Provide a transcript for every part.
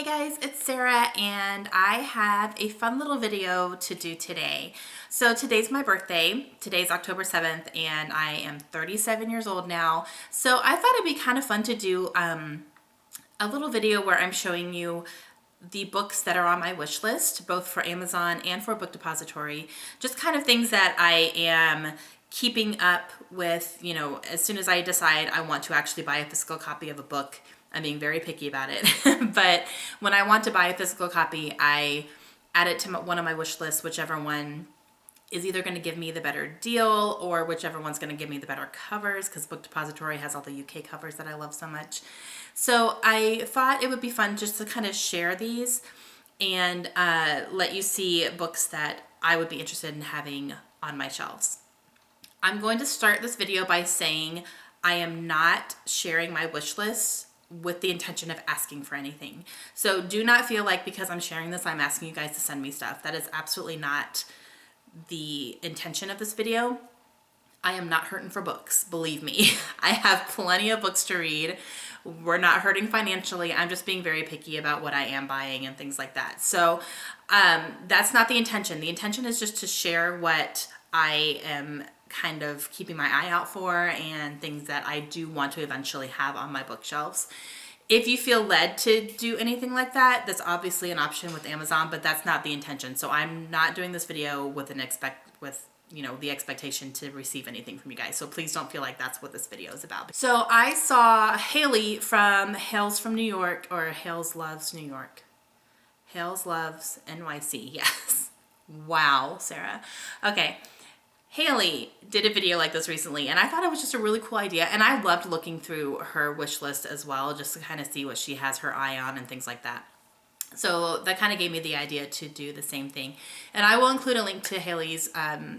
Hey guys, it's Sarah and I have a fun little video to do today. So today's my birthday. Today's October 7th and I am 37 years old now. So I thought it'd be kind of fun to do a little video where I'm showing you the books that are on my wish list, both for Amazon and for Book Depository. Just kind of things that I am keeping up with, you know, as soon as I decide I want to actually buy a physical copy of a book. I'm being very picky about it, but when I want to buy a physical copy, I add it to one of my wish lists, whichever one is either going to give me the better deal or whichever one's going to give me the better covers, because Book Depository has all the UK covers that I love so much. So I thought it would be fun just to kind of share these and let you see books that I would be interested in having on my shelves. I'm going to start this video by saying I am not sharing my wish list with the intention of asking for anything. So do not feel like because I'm sharing this, I'm asking you guys to send me stuff. That is absolutely not the intention of this video. I am not hurting for books, believe me. I have plenty of books to read. We're not hurting financially. I'm just being very picky about what I am buying and things like that. So that's not the intention. The intention is just to share what I am kind of keeping my eye out for and things that I do want to eventually have on my bookshelves. If you feel led to do anything like that, that's obviously an option with Amazon, but that's not the intention. So I'm not doing this video with the expectation to receive anything from you guys. So please don't feel like that's what this video is about. So I saw Haley from Hales from New York, or Hales Loves New York. Hales Loves NYC, yes. Wow, Sarah. Okay. Haley did a video like this recently and I thought it was just a really cool idea, and I loved looking through her wish list as well just to kind of see what she has her eye on and things like that. So that kind of gave me the idea to do the same thing, and I will include a link to Haley's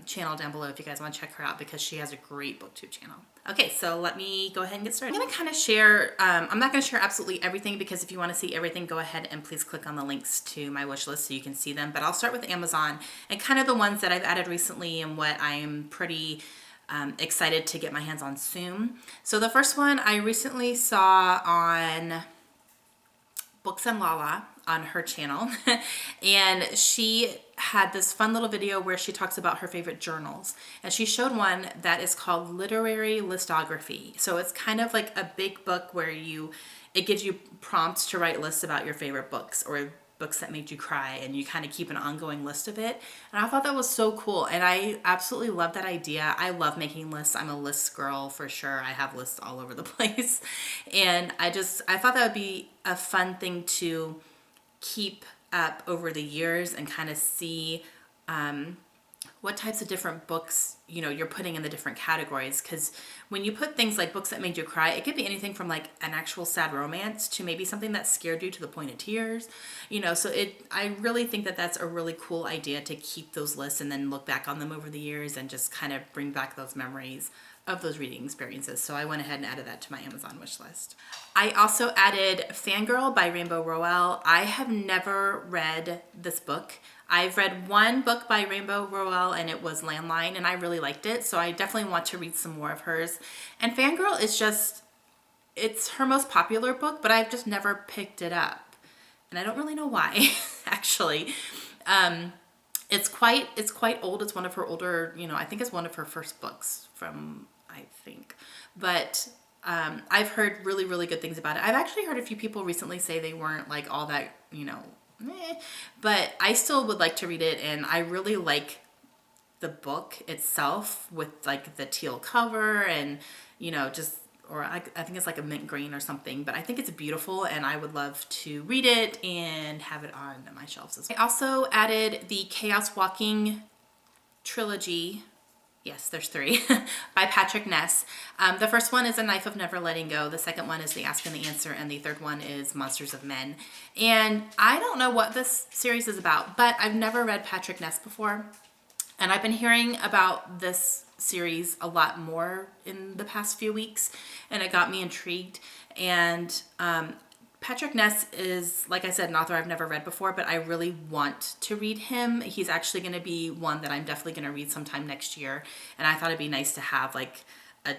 channel down below if you guys want to check her out, because she has a great booktube channel. Okay, so let me go ahead and get started. I'm going to kind of share, I'm not going to share absolutely everything, because if you want to see everything, go ahead and please click on the links to my wish list so you can see them. But I'll start with Amazon and kind of the ones that I've added recently and what I'm pretty excited to get my hands on soon. So the first one I recently saw on Books and Lala on her channel, and she had this fun little video where she talks about her favorite journals, and she showed one that is called Literary Listography. So it's kind of like a big book where it gives you prompts to write lists about your favorite books or books that made you cry, and you kind of keep an ongoing list of it. And I thought that was so cool, and I absolutely love that idea. I love making lists. I'm a list girl for sure. I have lists all over the place, and I thought that would be a fun thing to keep up over the years and kind of see what types of different books you're putting in the different categories. Because when you put things like books that made you cry, it could be anything from like an actual sad romance to maybe something that scared you to the point of tears, so I really think that that's a really cool idea to keep those lists and then look back on them over the years and just kind of bring back those memories of those reading experiences. So I went ahead and added that to my Amazon wish list. I also added Fangirl by Rainbow Rowell. I have never read this book. I've read one book by Rainbow Rowell, and it was Landline, and I really liked it. So I definitely want to read some more of hers. And Fangirl is it's her most popular book, but I've just never picked it up. And I don't really know why, actually. It's quite old. It's one of her older, I think it's one of her first books but I've heard really, really good things about it. I've actually heard a few people recently say they weren't like all that, but I still would like to read it, and I really like the book itself with like the teal cover and, I think it's like a mint green or something, but I think it's beautiful and I would love to read it and have it on my shelves as well. I also added the Chaos Walking Trilogy. Yes, there's 3 by Patrick Ness. The first one is A Knife of Never Letting Go. The second one is The Ask and the Answer. And the third one is Monsters of Men. And I don't know what this series is about, but I've never read Patrick Ness before. And I've been hearing about this series a lot more in the past few weeks, and it got me intrigued. And Patrick Ness is, like I said, an author I've never read before, but I really want to read him. He's actually going to be one that I'm definitely going to read sometime next year. And I thought it'd be nice to have like a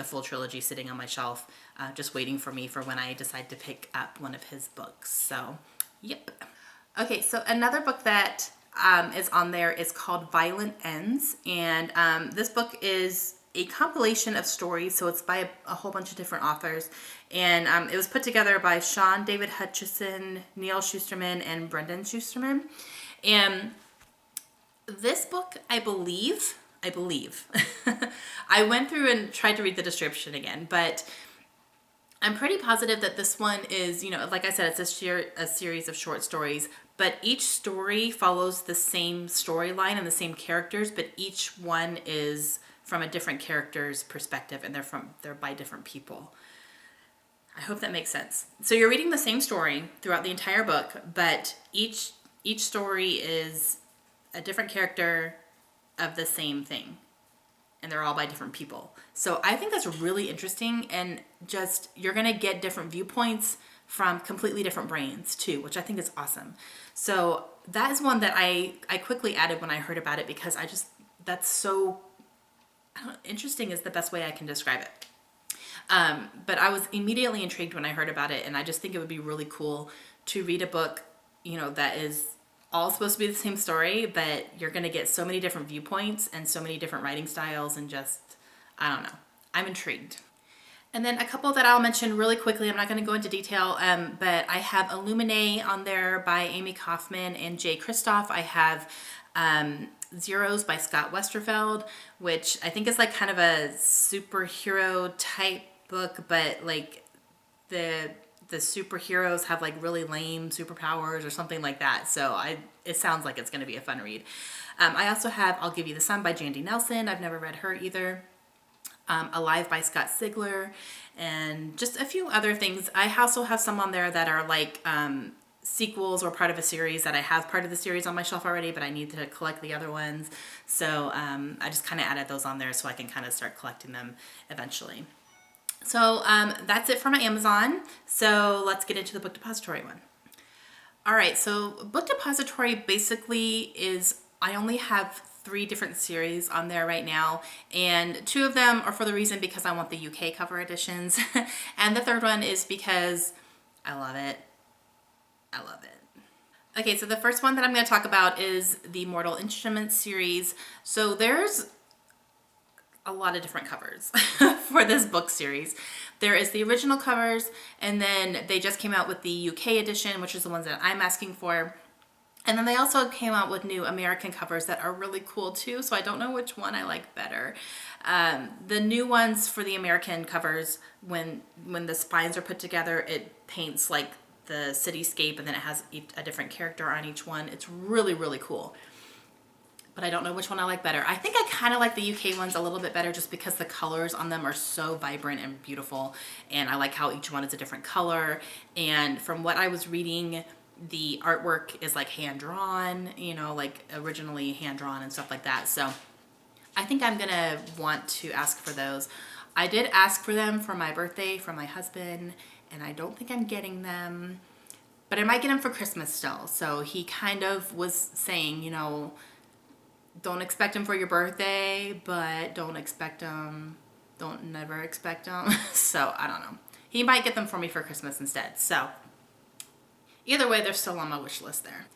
full trilogy sitting on my shelf. just waiting for me for when I decide to pick up one of his books. So, yep. Okay, so another book that is on there is called Violent Ends, and this book is a compilation of stories, so it's by a whole bunch of different authors, and it was put together by Sean David Hutchison, Neil Schusterman, and Brendan Schusterman. And this book, I believe, I went through and tried to read the description again, but I'm pretty positive that this one is, you know, like I said, it's a series of short stories, but each story follows the same storyline and the same characters, but each one is from a different character's perspective, and they're by different people. I hope that makes sense. So you're reading the same story throughout the entire book, but each story is a different character of the same thing, and they're all by different people. So I think that's really interesting, and just you're gonna get different viewpoints from completely different brains too, which I think is awesome. So that is one that I quickly added when I heard about it, because that's so interesting is the best way I can describe it. But I was immediately intrigued when I heard about it, and I just think it would be really cool to read a book, you know, that is all supposed to be the same story, but you're going to get so many different viewpoints and so many different writing styles, and just, I don't know. I'm intrigued. And then a couple that I'll mention really quickly, I'm not going to go into detail, but I have Illuminae on there by Amy Kaufman and Jay Kristoff. I have Zeros by Scott Westerfeld, which I think is like kind of a superhero type book, but like the superheroes have like really lame superpowers or something like that. So it sounds like it's going to be a fun read. I also have I'll Give You the Sun by Jandy Nelson. I've never read her either. Alive by Scott Sigler, and just a few other things. I also have some on there that are like sequels or part of a series that I have part of the series on my shelf already, but I need to collect the other ones. So I just kind of added those on there so I can kind of start collecting them eventually. So that's it for my Amazon. So let's get into the Book Depository one. All right, so Book Depository basically is, I only have 3 different series on there right now, and 2 of them are for the reason because I want the UK cover editions, and the 3rd one is because I love it. I love it. Okay, so the first one that I'm going to talk about is the Mortal Instruments series. So there's a lot of different covers for this book series. There is the original covers, and then they just came out with the UK edition, which is the ones that I'm asking for. And then they also came out with new American covers that are really cool too, so I don't know which one I like better. The new ones for the American covers, when the spines are put together, it paints like the cityscape, and then it has a different character on each one. It's really, really cool. But I don't know which one I like better. I think I kind of like the UK ones a little bit better, just because the colors on them are so vibrant and beautiful, and I like how each one is a different color. And from what I was reading, the artwork is like hand-drawn, you know, like originally hand-drawn and stuff like that. So I think I'm gonna want to ask for those. I did ask for them for my birthday from my husband, and I don't think I'm getting them, but I might get them for Christmas still. So he kind of was saying, you know, don't expect them for your birthday, but don't never expect them. So I don't know. He might get them for me for Christmas instead. So either way, they're still on my wish list there.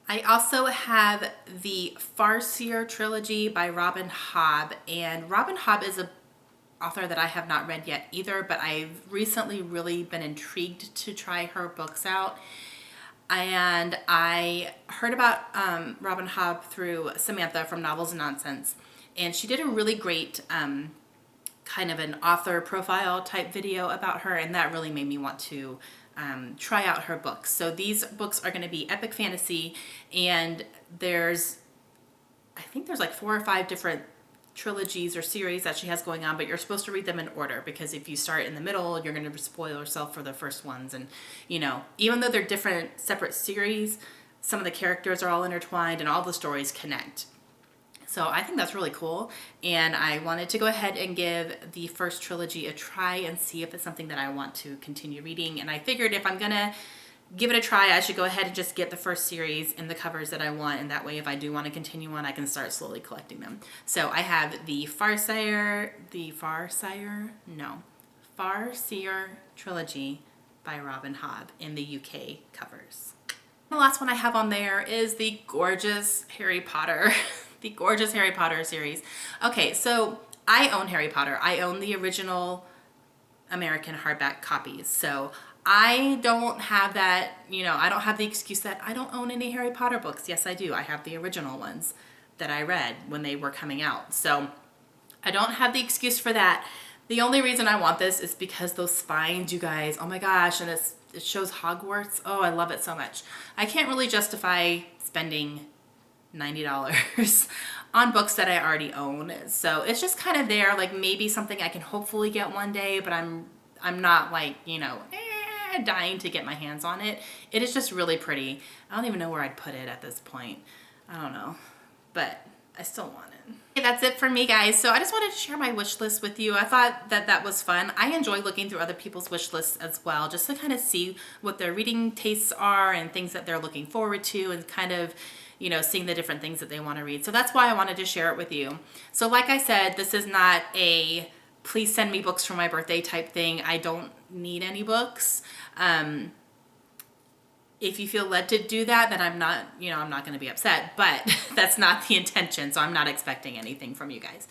I also have the Farseer Trilogy by Robin Hobb, and Robin Hobb is an author that I have not read yet either, but I've recently really been intrigued to try her books out. And I heard about Robin Hobb through Samantha from Novels and Nonsense, and she did a really great kind of an author profile type video about her, and that really made me want to try out her books. So these books are going to be epic fantasy, and I think there's like 4 or 5 different trilogies or series that she has going on, but you're supposed to read them in order, because if you start in the middle, you're going to spoil yourself for the first ones. And you know, even though they're different separate series, some of the characters are all intertwined and all the stories connect. So I think that's really cool, and I wanted to go ahead and give the first trilogy a try and see if it's something that I want to continue reading. And I figured if I'm gonna give it a try, I should go ahead and just get the first series in the covers that I want, and that way if I do want to continue on, I can start slowly collecting them. So I have the Farseer Farseer Trilogy by Robin Hobb in the UK covers. The last one I have on there is the gorgeous Harry Potter, the gorgeous Harry Potter series. Okay, so I own Harry Potter. I own the original American hardback copies. So I don't have that, you know, I don't have the excuse that I don't own any Harry Potter books. Yes, I do. I have the original ones that I read when they were coming out. So I don't have the excuse for that. The only reason I want this is because those spines, you guys, oh my gosh, and it shows Hogwarts. Oh, I love it so much. I can't really justify spending $90 on books that I already own. So it's just kind of there, like maybe something I can hopefully get one day, but I'm not like, you know, dying to get my hands on it. It is just really pretty. I don't even know where I'd put it at this point. I don't know, but I still want it. Okay, that's it for me, guys. So I just wanted to share my wish list with you. I thought that that was fun. I enjoy looking through other people's wish lists as well, just to kind of see what their reading tastes are and things that they're looking forward to, and kind of, you know, seeing the different things that they want to read. So that's why I wanted to share it with you. So like I said, this is not a please send me books for my birthday type thing. I don't need any books. If you feel led to do that, then I'm not, you know, I'm not going to be upset, but that's not the intention. So I'm not expecting anything from you guys,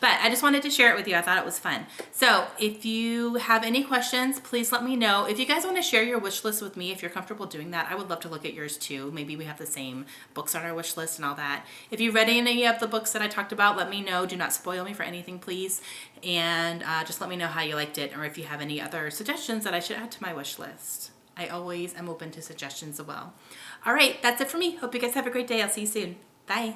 but I just wanted to share it with you. I thought it was fun. So if you have any questions, please let me know. If you guys want to share your wish list with me, if you're comfortable doing that, I would love to look at yours too. Maybe we have the same books on our wish list and all that. If you read any of the books that I talked about, let me know. Do not spoil me for anything, please. And just let me know how you liked it, or if you have any other suggestions that I should add to my wish list. I always am open to suggestions as well. All right, that's it for me. Hope you guys have a great day. I'll see you soon. Bye.